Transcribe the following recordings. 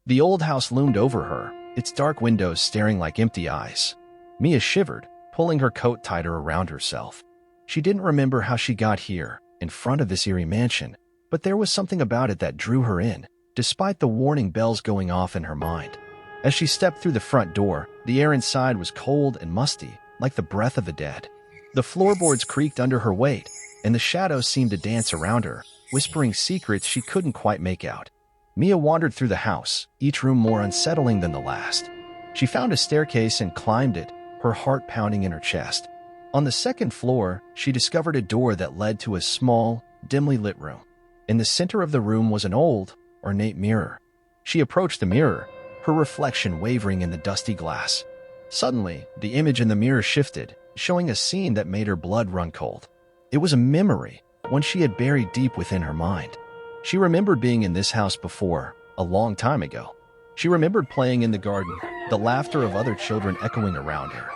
The old house loomed over her, its dark windows staring like empty eyes. Mia shivered, pulling her coat tighter around herself. She didn't remember how she got here, in front of this eerie mansion, but there was something about it that drew her in, despite the warning bells going off in her mind. As she stepped through the front door, the air inside was cold and musty, like the breath of the dead. The floorboards creaked under her weight, and the shadows seemed to dance around her, whispering secrets she couldn't quite make out. Mia wandered through the house, each room more unsettling than the last. She found a staircase and climbed it, her heart pounding in her chest. On the second floor, she discovered a door that led to a small, dimly lit room. In the center of the room was an old, ornate mirror. She approached the mirror, her reflection wavering in the dusty glass. Suddenly, the image in the mirror shifted, showing a scene that made her blood run cold. It was a memory, one she had buried deep within her mind. She remembered being in this house before, a long time ago. She remembered playing in the garden, the laughter of other children echoing around her.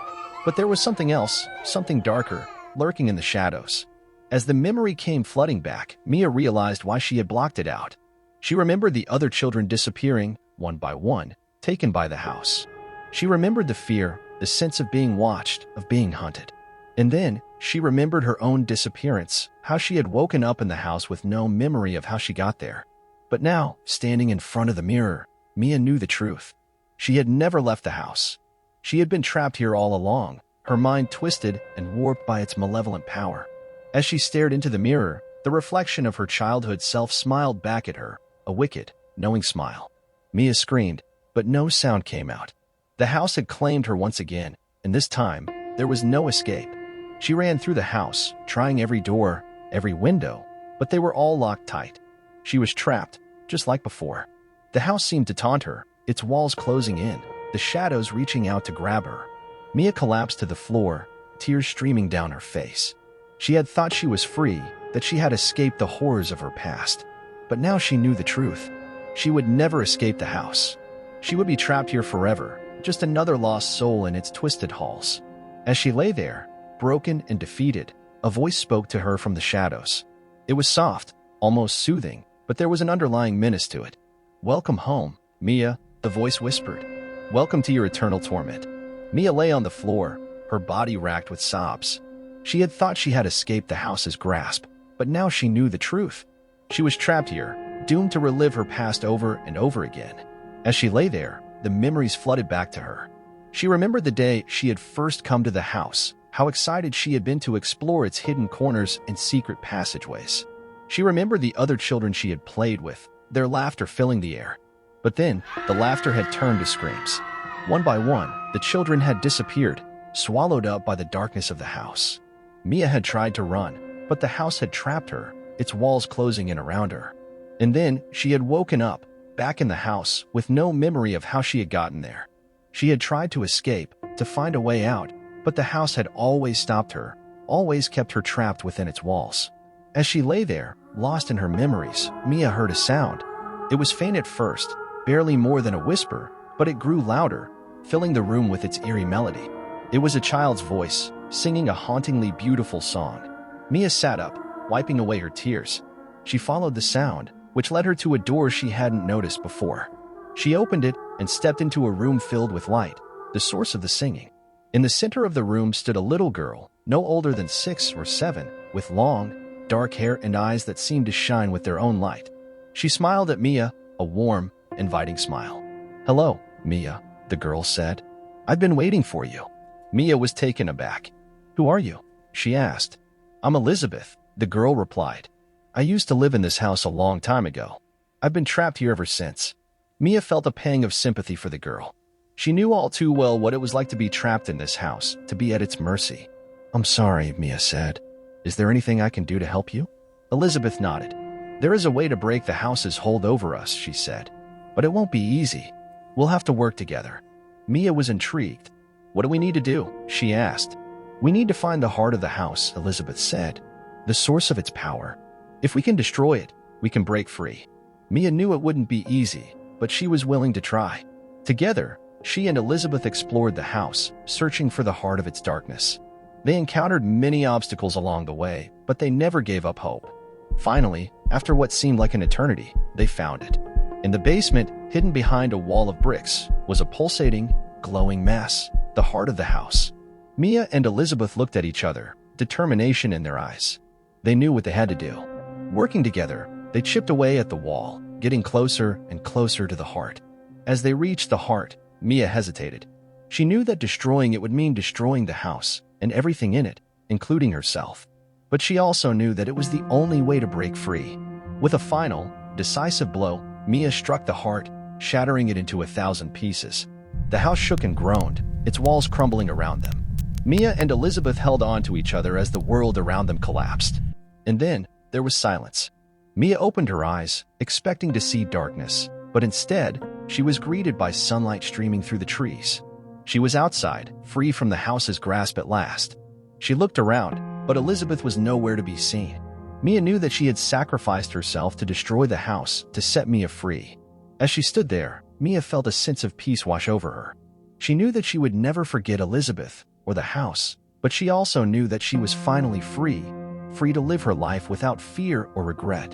But there was something else, something darker, lurking in the shadows. As the memory came flooding back, Mia realized why she had blocked it out. She remembered the other children disappearing, one by one, taken by the house. She remembered the fear, the sense of being watched, of being hunted. And then, she remembered her own disappearance, how she had woken up in the house with no memory of how she got there. But now, standing in front of the mirror, Mia knew the truth. She had never left the house. She had been trapped here all along, her mind twisted and warped by its malevolent power. As she stared into the mirror, the reflection of her childhood self smiled back at her, a wicked, knowing smile. Mia screamed, but no sound came out. The house had claimed her once again, and this time, there was no escape. She ran through the house, trying every door, every window, but they were all locked tight. She was trapped, just like before. The house seemed to taunt her, its walls closing in, the shadows reaching out to grab her. Mia collapsed to the floor, tears streaming down her face. She had thought she was free, that she had escaped the horrors of her past. But now she knew the truth. She would never escape the house. She would be trapped here forever, just another lost soul in its twisted halls. As she lay there, broken and defeated, a voice spoke to her from the shadows. It was soft, almost soothing, but there was an underlying menace to it. "Welcome home, Mia," the voice whispered. "Welcome to your eternal torment." Mia lay on the floor, her body racked with sobs. She had thought she had escaped the house's grasp, but now she knew the truth. She was trapped here, doomed to relive her past over and over again. As she lay there, the memories flooded back to her. She remembered the day she had first come to the house, how excited she had been to explore its hidden corners and secret passageways. She remembered the other children she had played with, their laughter filling the air. But then, the laughter had turned to screams. One by one, the children had disappeared, swallowed up by the darkness of the house. Mia had tried to run, but the house had trapped her, its walls closing in around her. And then, she had woken up, back in the house, with no memory of how she had gotten there. She had tried to escape, to find a way out, but the house had always stopped her, always kept her trapped within its walls. As she lay there, lost in her memories, Mia heard a sound. It was faint at first, barely more than a whisper, but it grew louder, filling the room with its eerie melody. It was a child's voice, singing a hauntingly beautiful song. Mia sat up, wiping away her tears. She followed the sound, which led her to a door she hadn't noticed before. She opened it and stepped into a room filled with light, the source of the singing. In the center of the room stood a little girl, no older than 6 or 7, with long, dark hair and eyes that seemed to shine with their own light. She smiled at Mia, a warm, inviting smile. "Hello, Mia," the girl said. "I've been waiting for you." Mia was taken aback. "Who are you?" she asked. "I'm Elizabeth," the girl replied. "I used to live in this house a long time ago. I've been trapped here ever since." Mia felt a pang of sympathy for the girl. She knew all too well what it was like to be trapped in this house, to be at its mercy. "I'm sorry," Mia said. "Is there anything I can do to help you?" Elizabeth nodded. "There is a way to break the house's hold over us," she said. "But it won't be easy. We'll have to work together." Mia was intrigued. "What do we need to do?" she asked. "We need to find the heart of the house," Elizabeth said. "The source of its power. If we can destroy it, we can break free." Mia knew it wouldn't be easy, but she was willing to try. Together, she and Elizabeth explored the house, searching for the heart of its darkness. They encountered many obstacles along the way, but they never gave up hope. Finally, after what seemed like an eternity, they found it. In the basement, hidden behind a wall of bricks, was a pulsating, glowing mass, the heart of the house. Mia and Elizabeth looked at each other, determination in their eyes. They knew what they had to do. Working together, they chipped away at the wall, getting closer and closer to the heart. As they reached the heart, Mia hesitated. She knew that destroying it would mean destroying the house and everything in it, including herself. But she also knew that it was the only way to break free. With a final, decisive blow, Mia struck the heart, shattering it into 1,000 pieces. The house shook and groaned, its walls crumbling around them. Mia and Elizabeth held on to each other as the world around them collapsed. And then, there was silence. Mia opened her eyes, expecting to see darkness, but instead, she was greeted by sunlight streaming through the trees. She was outside, free from the house's grasp at last. She looked around, but Elizabeth was nowhere to be seen. Mia knew that she had sacrificed herself to destroy the house to set Mia free. As she stood there, Mia felt a sense of peace wash over her. She knew that she would never forget Elizabeth or the house, but she also knew that she was finally free to live her life without fear or regret.